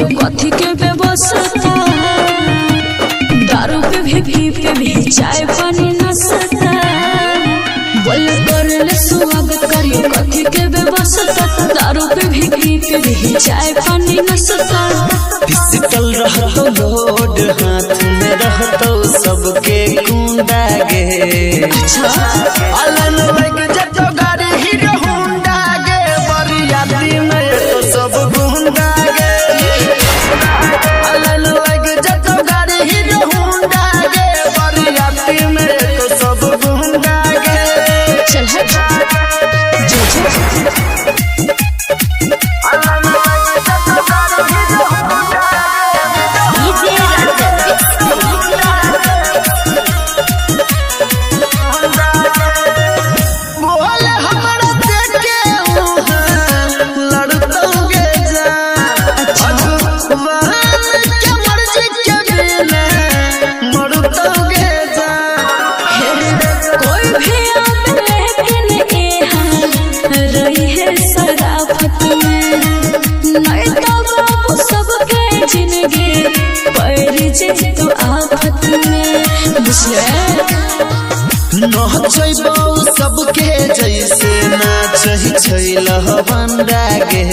करियो कथी के व्यवस्था, दारू पे भी चाय पानी नसता, बोल करले स्वागत करियो कथी के व्यवस्था, दारू पे भी चाय पानी नसता। फिजिकल रहतो लोड हाथ में रहतो सबके कुंडा गे, अलन लग जतो गाड़ी हीरो होंडा गे, बरियाती में तो सब गुंडा गे, अलन लग जतो गाड़ी हीरो होंडा गे, बरियाती में तो सब गुंडा गे। चल हट तो आफत में नचैबौ सबके जैसे नाचै छै लहबंडा गे,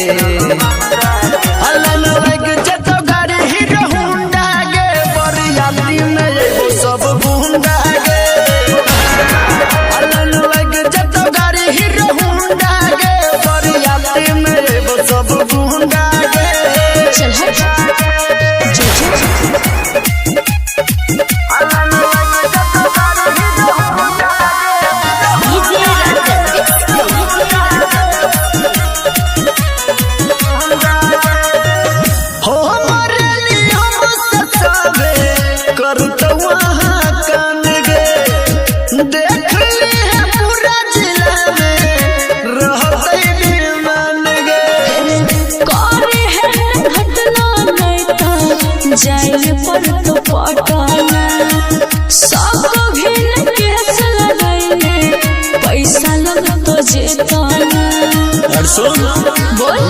अलन लग जतो गाड़ी हीरो होंडा गे, बरियाती में एगो सब गुंडा गे, अलन लग जतो गाड़ी हीरो होंडा गे, बरियाती में एगो सब गुंडा गे। चल हट जाइए पर तो पटाना सबको भी केस लगाइए, पैसा लगा तो जेताना। बोल